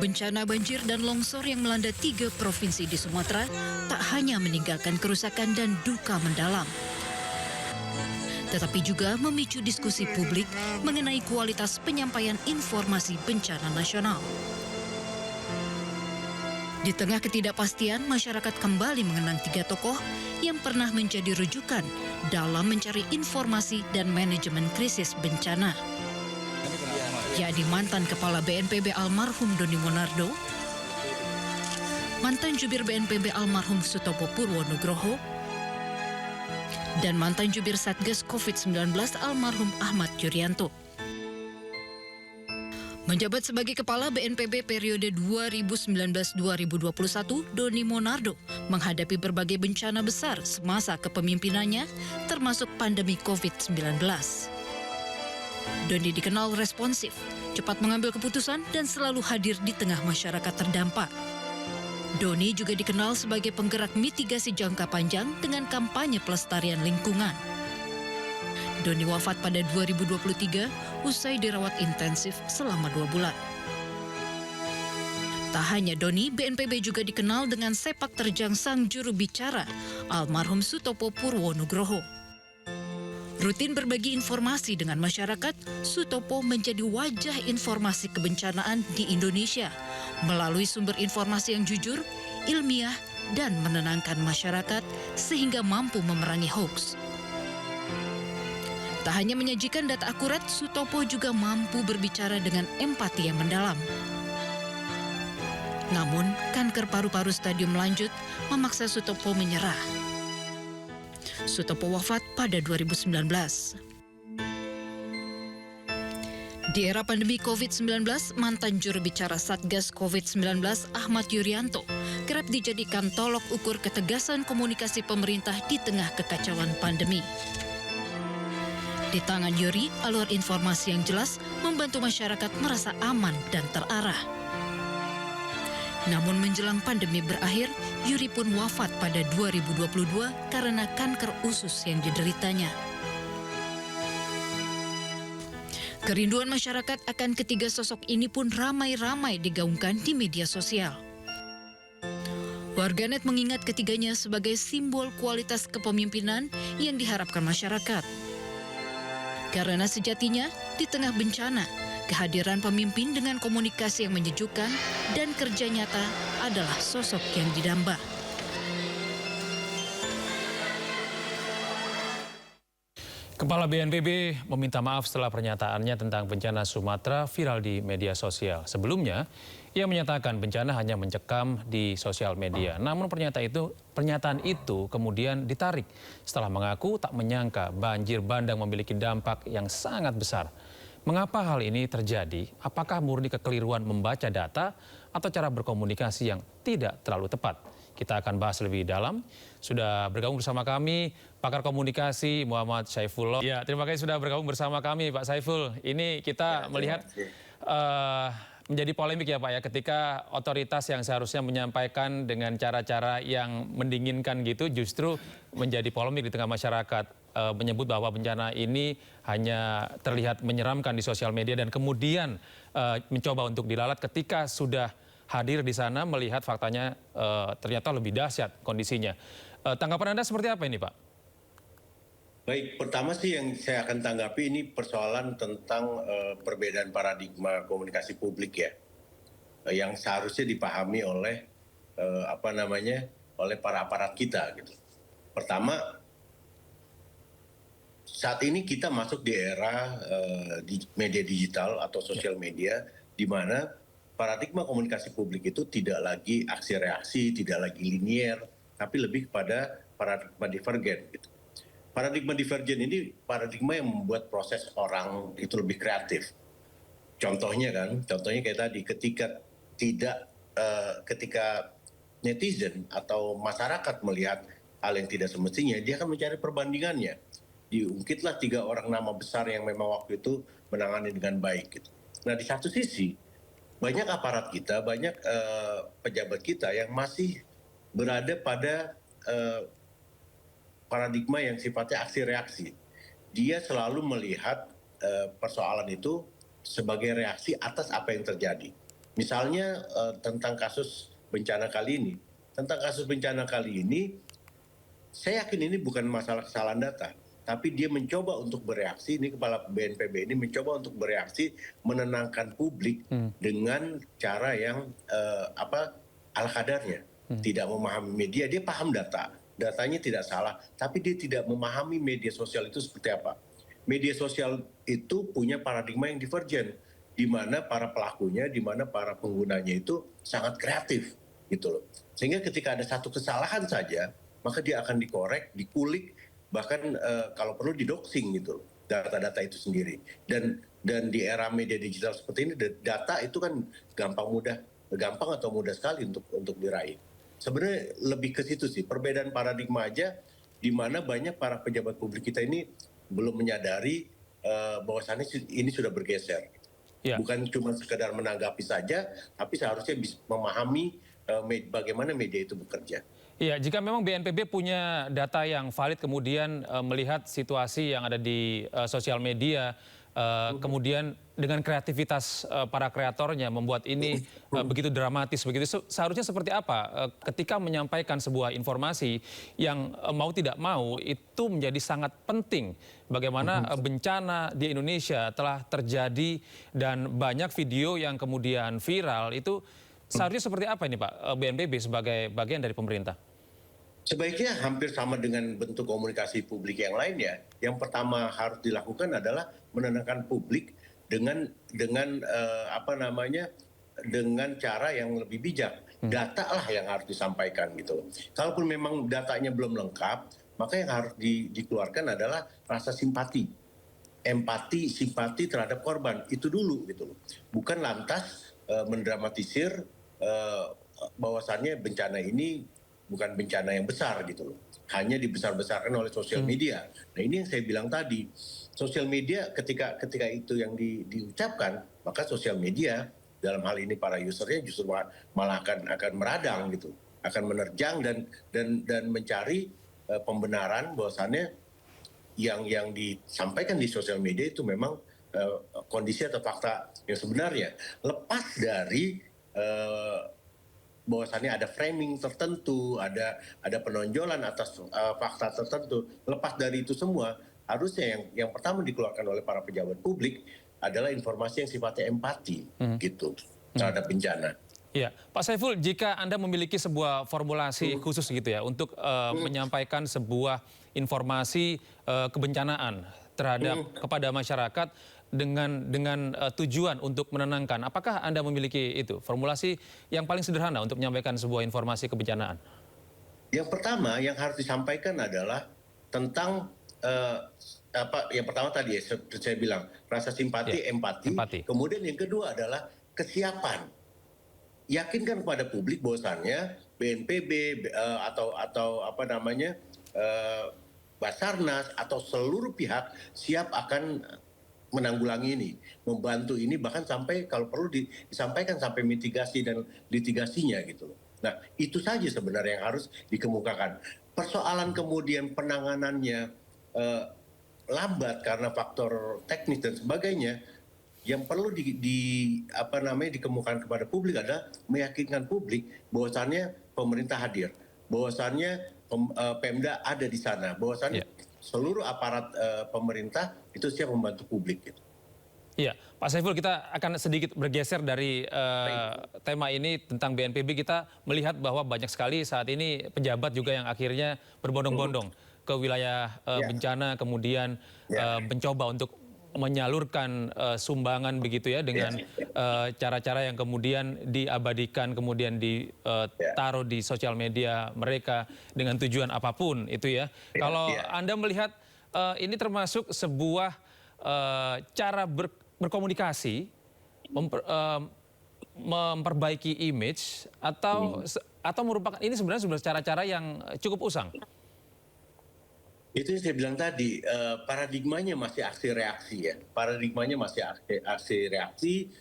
Bencana banjir dan longsor yang melanda 3 provinsi di Sumatera tak hanya meninggalkan kerusakan dan duka mendalam, tetapi juga memicu diskusi publik mengenai kualitas penyampaian informasi bencana nasional. Di tengah ketidakpastian, masyarakat kembali mengenang 3 tokoh yang pernah menjadi rujukan dalam mencari informasi dan manajemen krisis bencana, yakni mantan Kepala BNPB almarhum Doni Monardo, mantan Jubir BNPB almarhum Sutopo Purwonugroho, dan mantan Jubir Satgas COVID-19 almarhum Ahmad Yuryanto. Menjabat sebagai Kepala BNPB periode 2019-2021, Doni Monardo menghadapi berbagai bencana besar semasa kepemimpinannya, termasuk pandemi COVID-19. Doni dikenal responsif, cepat mengambil keputusan, dan selalu hadir di tengah masyarakat terdampak. Doni juga dikenal sebagai penggerak mitigasi jangka panjang dengan kampanye pelestarian lingkungan. Doni wafat pada 2023 usai dirawat intensif selama 2 bulan. Tak hanya Doni, BNPB juga dikenal dengan sepak terjang sang juru bicara, almarhum Sutopo Purwonugroho. Rutin berbagi informasi dengan masyarakat, Sutopo menjadi wajah informasi kebencanaan di Indonesia melalui sumber informasi yang jujur, ilmiah, dan menenangkan masyarakat sehingga mampu memerangi hoaks. Tak hanya menyajikan data akurat, Sutopo juga mampu berbicara dengan empati yang mendalam. Namun, kanker paru-paru stadium lanjut memaksa Sutopo menyerah. Sutopo wafat pada 2019. Di era pandemi COVID-19, mantan juru bicara Satgas COVID-19 Ahmad Yuryanto kerap dijadikan tolok ukur ketegasan komunikasi pemerintah di tengah kekacauan pandemi. Di tangan Yuri, alur informasi yang jelas membantu masyarakat merasa aman dan terarah. Namun menjelang pandemi berakhir, Yuri pun wafat pada 2022 karena kanker usus yang dideritanya. Kerinduan masyarakat akan ketiga sosok ini pun ramai-ramai digaungkan di media sosial. Warganet mengingat ketiganya sebagai simbol kualitas kepemimpinan yang diharapkan masyarakat. Karena sejatinya, di tengah bencana, kehadiran pemimpin dengan komunikasi yang menyejukkan dan kerja nyata adalah sosok yang didamba. Kepala BNPB meminta maaf setelah pernyataannya tentang bencana Sumatera viral di media sosial. Sebelumnya, ia menyatakan bencana hanya mencekam di sosial media. Namun pernyataan itu kemudian ditarik setelah mengaku tak menyangka banjir bandang memiliki dampak yang sangat besar. Mengapa hal ini terjadi? Apakah murni kekeliruan membaca data atau cara berkomunikasi yang tidak terlalu tepat? Kita akan bahas lebih dalam. Sudah bergabung bersama kami pakar komunikasi Muhammad Saifullah. Ya, terima kasih sudah bergabung bersama kami Pak Saiful. Ini kita melihat menjadi polemik ya Pak ya, ketika otoritas yang seharusnya menyampaikan dengan cara-cara yang mendinginkan gitu justru menjadi polemik di tengah masyarakat. Menyebut bahwa bencana ini hanya terlihat menyeramkan di sosial media dan kemudian mencoba untuk dilalat ketika sudah hadir di sana melihat faktanya ternyata lebih dahsyat kondisinya. Tanggapan Anda seperti apa ini Pak? Baik, pertama sih yang saya akan tanggapi ini persoalan tentang perbedaan paradigma komunikasi publik ya, yang seharusnya dipahami oleh oleh para aparat kita gitu. Pertama, saat ini kita masuk di era di media digital atau sosial media, di mana paradigma komunikasi publik itu tidak lagi aksi reaksi, tidak lagi linier, tapi lebih kepada paradigma divergen gitu. Paradigma divergen ini paradigma yang membuat proses orang itu lebih kreatif. Contohnya kayak tadi, ketika netizen atau masyarakat melihat hal yang tidak semestinya, dia akan mencari perbandingannya. Diungkitlah 3 orang nama besar yang memang waktu itu menangani dengan baik gitu. Nah, di satu sisi banyak aparat kita, banyak pejabat kita yang masih berada pada paradigma yang sifatnya aksi reaksi. Dia selalu melihat persoalan itu sebagai reaksi atas apa yang terjadi. Misalnya tentang kasus bencana kali ini. Tentang kasus bencana kali ini, saya yakin ini bukan masalah kesalahan data, tapi dia mencoba untuk bereaksi, ini Kepala BNPB ini mencoba untuk bereaksi menenangkan publik dengan cara yang ala kadarnya. Tidak memahami media, dia paham datanya tidak salah, tapi dia tidak memahami media sosial itu seperti apa. Media sosial itu punya paradigma yang divergen, di mana para pelakunya, di mana para penggunanya itu sangat kreatif gitu loh. Sehingga ketika ada satu kesalahan saja, maka dia akan dikorek, dikulik, bahkan kalau perlu didoxing gitu loh, data-data itu sendiri. Dan di era media digital seperti ini, data itu kan gampang atau mudah sekali untuk diraih. Sebenarnya lebih ke situ sih, perbedaan paradigma aja, di mana banyak para pejabat publik kita ini belum menyadari bahwasannya ini sudah bergeser. Ya. Bukan cuma sekedar menanggapi saja, tapi seharusnya bisa memahami bagaimana media itu bekerja. Iya, jika memang BNPB punya data yang valid kemudian melihat situasi yang ada di sosial media, kemudian dengan kreativitas para kreatornya membuat ini begitu dramatis, begitu seharusnya seperti apa ketika menyampaikan sebuah informasi yang mau tidak mau itu menjadi sangat penting. Bagaimana bencana di Indonesia telah terjadi dan banyak video yang kemudian viral itu seharusnya seperti apa ini Pak BNPB sebagai bagian dari pemerintah? Sebaiknya hampir sama dengan bentuk komunikasi publik yang lainnya. Yang pertama harus dilakukan adalah menenangkan publik dengan cara yang lebih bijak. Data lah yang harus disampaikan gitu loh. Kalaupun memang datanya belum lengkap, maka yang harus dikeluarkan adalah rasa simpati, empati, simpati terhadap korban. Itu dulu gitu loh. Bukan lantas mendramatisir bahwasannya bencana ini bukan bencana yang besar gitu loh. Hanya dibesar-besarkan oleh sosial media. Nah ini yang saya bilang tadi, sosial media ketika itu yang diucapkan, maka sosial media dalam hal ini para usernya justru malah akan meradang gitu, akan menerjang dan mencari pembenaran bahwasannya yang disampaikan di sosial media itu memang kondisi atau fakta yang sebenarnya, lepas dari bahwasannya ada framing tertentu, ada penonjolan atas fakta tertentu. Lepas dari itu semua, harusnya yang pertama dikeluarkan oleh para pejabat publik adalah informasi yang sifatnya empati gitu terhadap bencana. Iya, Pak Saiful, jika Anda memiliki sebuah formulasi khusus gitu ya untuk menyampaikan sebuah informasi kebencanaan terhadap kepada masyarakat dengan tujuan untuk menenangkan, apakah Anda memiliki itu formulasi yang paling sederhana untuk menyampaikan sebuah informasi kebencanaan? Yang pertama yang harus disampaikan adalah tentang yang pertama tadi ya, seperti saya bilang rasa simpati, empati. Kemudian yang kedua adalah kesiapan. Yakinkan kepada publik bahwasannya BNPB atau Basarnas atau seluruh pihak siap akan menanggulangi ini, membantu ini, bahkan sampai kalau perlu disampaikan sampai mitigasi dan litigasinya gitu loh. Nah itu saja sebenarnya yang harus dikemukakan. Persoalan kemudian penanganannya lambat karena faktor teknis dan sebagainya, yang perlu dikemukakan kepada publik adalah meyakinkan publik bahwasannya pemerintah hadir, bahwasannya Pemda ada di sana, bahwasannya seluruh aparat pemerintah itu siap membantu publik. Gitu. Iya, Pak Saiful, kita akan sedikit bergeser dari tema ini tentang BNPB. Kita melihat bahwa banyak sekali saat ini pejabat juga yang akhirnya berbondong-bondong ke wilayah bencana, kemudian mencoba untuk menyalurkan sumbangan begitu ya dengan cara-cara yang kemudian diabadikan, kemudian ditaruh di sosial media mereka dengan tujuan apapun itu ya. Kalau Anda melihat ini termasuk sebuah cara berkomunikasi, memperbaiki image atau merupakan ini sebenarnya cara-cara yang cukup usang? Itu yang saya bilang tadi, paradigmanya masih aksi reaksi ya. Paradigmanya masih aksi reaksi,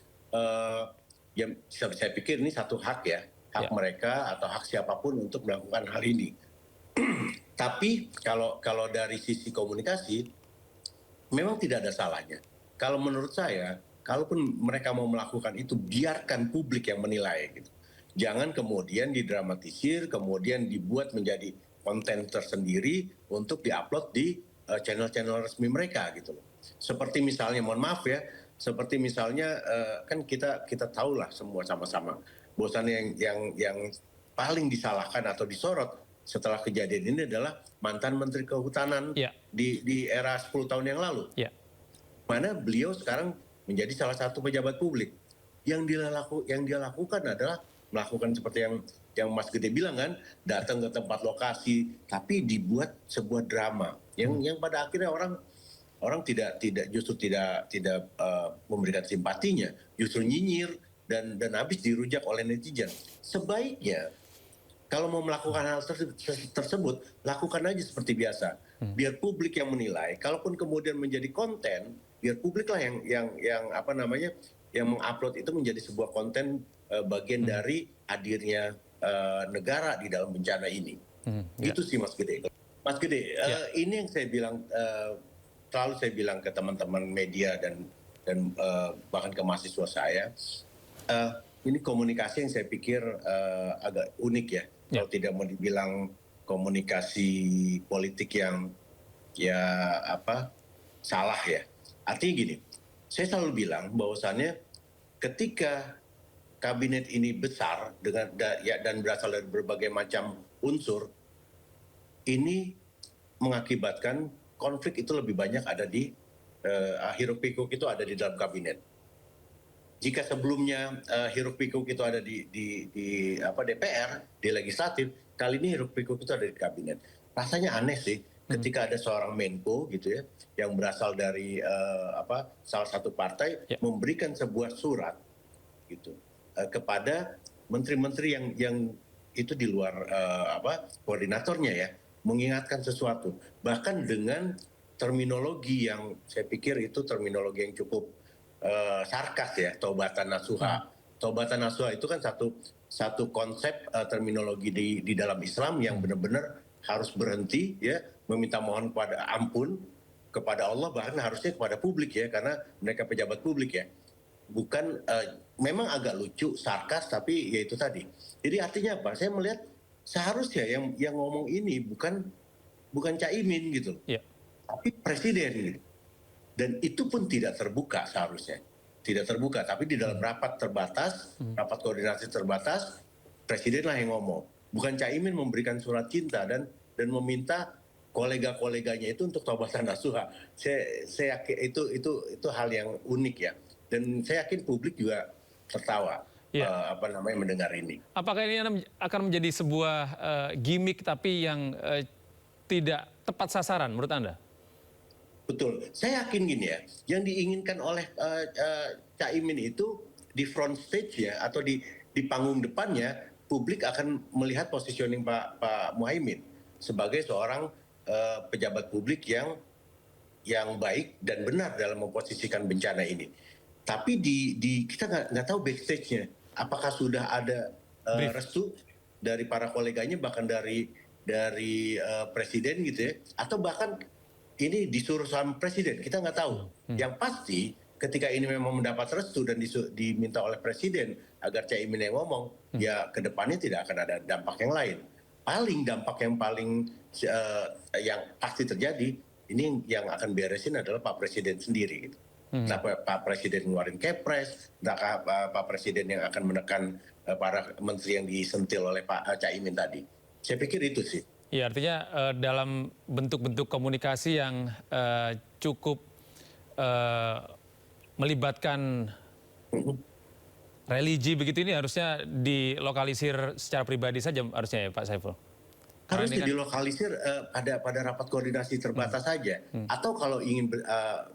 yang saya pikir ini satu hak ya, hak mereka atau hak siapapun untuk melakukan hal ini. Tapi kalau dari sisi komunikasi, memang tidak ada salahnya. Kalau menurut saya, kalaupun mereka mau melakukan itu, biarkan publik yang menilai gitu. Jangan kemudian didramatisir, kemudian dibuat menjadi konten tersendiri untuk diupload di channel-channel resmi mereka gitu loh. Seperti misalnya, mohon maaf ya, seperti misalnya kan kita tahu lah semua sama-sama bahwasannya yang paling disalahkan atau disorot setelah kejadian ini adalah mantan Menteri Kehutanan di era 10 tahun yang lalu. Mana beliau sekarang menjadi salah satu pejabat publik. Yang dia lakukan adalah melakukan seperti yang Mas Gede bilang kan, datang ke tempat lokasi, tapi dibuat sebuah drama yang pada akhirnya orang justru tidak memberikan simpatinya, justru nyinyir dan habis dirujak oleh netizen. Sebaiknya kalau mau melakukan hal tersebut, lakukan aja seperti biasa. Biar publik yang menilai. Kalaupun kemudian menjadi konten, biar publik lah yang mengupload itu menjadi sebuah konten bagian dari hadirnya negara di dalam bencana ini. Itu sih Mas Gede. Mas Gede, ini yang saya bilang, selalu saya bilang ke teman-teman media dan bahkan ke mahasiswa saya, ini komunikasi yang saya pikir agak unik ya. Kalau tidak mau dibilang komunikasi politik yang salah ya. Artinya gini, saya selalu bilang bahwasannya ketika kabinet ini besar dan berasal dari berbagai macam unsur, ini mengakibatkan konflik itu lebih banyak ada di hiruk pikuk itu ada di dalam kabinet. Jika sebelumnya hiruk pikuk itu ada di DPR, di legislatif, kali ini hiruk pikuk itu ada di kabinet. Rasanya aneh sih ketika ada seorang Menko gitu ya, yang berasal dari salah satu partai memberikan sebuah surat gitu kepada menteri-menteri yang itu di luar koordinatornya ya, mengingatkan sesuatu, bahkan dengan terminologi yang saya pikir itu terminologi yang cukup sarkas ya, taubatan nasuha. Taubatan nasuha itu kan satu konsep terminologi di dalam Islam yang benar-benar harus berhenti ya, meminta mohon kepada ampun kepada Allah, bahkan harusnya kepada publik ya, karena mereka pejabat publik ya. Bukan memang agak lucu, sarkas, tapi ya itu tadi. Jadi artinya apa? Saya melihat seharusnya yang ngomong ini bukan Caimin gitu, tapi presiden gitu. Dan itu pun tidak terbuka seharusnya, tidak terbuka. Tapi di dalam rapat terbatas, rapat koordinasi terbatas, presidenlah yang ngomong. Bukan Caimin memberikan surat cinta dan meminta kolega-koleganya itu untuk taubatan nasuha. Saya yakin itu hal yang unik ya. Dan saya yakin publik juga tertawa mendengar ini. Apakah ini akan menjadi sebuah gimmick tapi yang tidak tepat sasaran menurut Anda? Betul. Saya yakin gini ya, yang diinginkan oleh Caimin itu di front stage ya, atau di panggung depannya, publik akan melihat positioning Pak Muhaimin sebagai seorang pejabat publik yang baik dan benar dalam memposisikan bencana ini. Tapi kita nggak tahu backstage-nya, apakah sudah ada restu dari para koleganya, bahkan dari presiden gitu ya, atau bahkan ini disuruh sama presiden, kita nggak tahu. Yang pasti ketika ini memang mendapat restu dan diminta oleh presiden agar Caimin yang ngomong, ya ke depannya tidak akan ada dampak yang lain. Paling dampak yang yang pasti terjadi, ini yang akan beresin adalah Pak Presiden sendiri gitu. Nah, Pak Presiden ngeluarin Kepres, Pak Presiden yang akan menekan para menteri yang disentil oleh Pak Caimin tadi. Saya pikir itu sih. Ya, artinya dalam bentuk-bentuk komunikasi yang cukup melibatkan religi begitu, ini harusnya dilokalisir secara pribadi saja harusnya ya Pak Saiful? Harusnya dilokalisir pada rapat koordinasi terbatas saja. Atau kalau ingin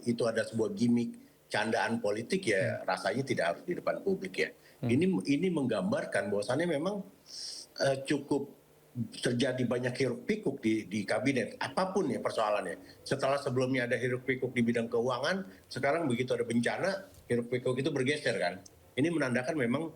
itu ada sebuah gimmick candaan politik ya rasanya tidak harus di depan publik ya. Ini menggambarkan bahwasannya memang cukup terjadi banyak hiruk pikuk di kabinet, apapun ya persoalannya. Setelah sebelumnya ada hiruk pikuk di bidang keuangan, sekarang begitu ada bencana, hiruk pikuk itu bergeser kan. Ini menandakan memang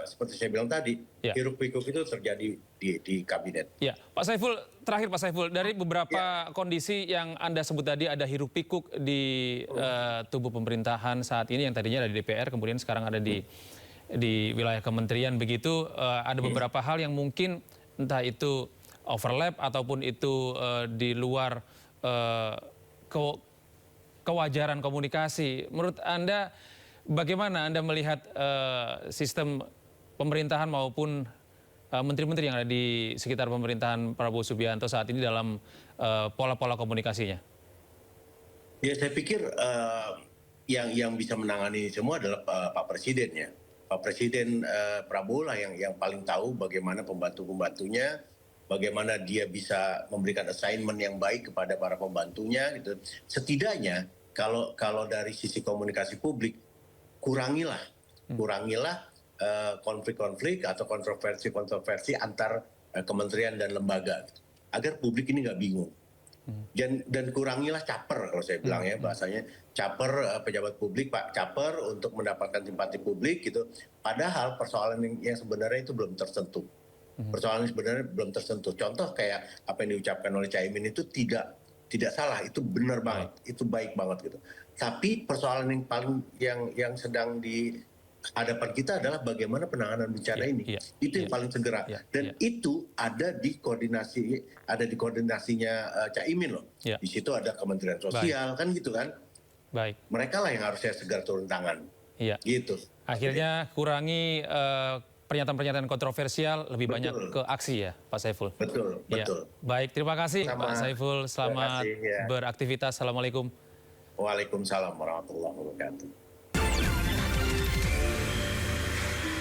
seperti saya bilang tadi, Ya. hiruk-pikuk itu terjadi di kabinet. Ya, Pak Saiful, terakhir Pak Saiful, dari beberapa kondisi yang Anda sebut tadi ada hiruk-pikuk di tubuh pemerintahan saat ini yang tadinya ada di DPR, kemudian sekarang ada di wilayah kementerian begitu, ada beberapa hal yang mungkin entah itu overlap ataupun itu di luar kewajaran komunikasi. Menurut Anda, bagaimana Anda melihat sistem pemerintahan maupun menteri-menteri yang ada di sekitar pemerintahan Prabowo Subianto saat ini dalam pola-pola komunikasinya? Ya, saya pikir yang bisa menangani semua adalah Pak Presiden ya. Pak Presiden Prabowo lah yang paling tahu bagaimana pembantu-pembantunya, bagaimana dia bisa memberikan assignment yang baik kepada para pembantunya gitu. Setidaknya kalau dari sisi komunikasi publik, kurangilah konflik-konflik atau kontroversi antar kementerian dan lembaga agar publik ini nggak bingung. Dan kurangilah caper kalau saya bilang ya, bahasanya caper pejabat publik, Pak caper untuk mendapatkan simpati publik gitu. Padahal persoalan yang sebenarnya itu belum tersentuh. Persoalan yang sebenarnya belum tersentuh. Contoh kayak apa yang diucapkan oleh Caimin itu tidak salah, itu benar banget, itu baik banget gitu. Tapi persoalan yang paling yang sedang di hadapan kita adalah bagaimana penanganan bencana ini. Itu yang paling segera. Dan itu ada di koordinasinya Caimin loh. Di situ ada Kementerian Sosial kan gitu kan. Baik. Mereka lah yang harusnya segera turun tangan. Gitu. Akhirnya kurangi pernyataan-pernyataan kontroversial, lebih banyak ke aksi ya, Pak Saiful. Betul. Baik, terima kasih Pak Saiful. Selamat beraktivitas. Assalamualaikum. Waalaikumsalam warahmatullahi wabarakatuh.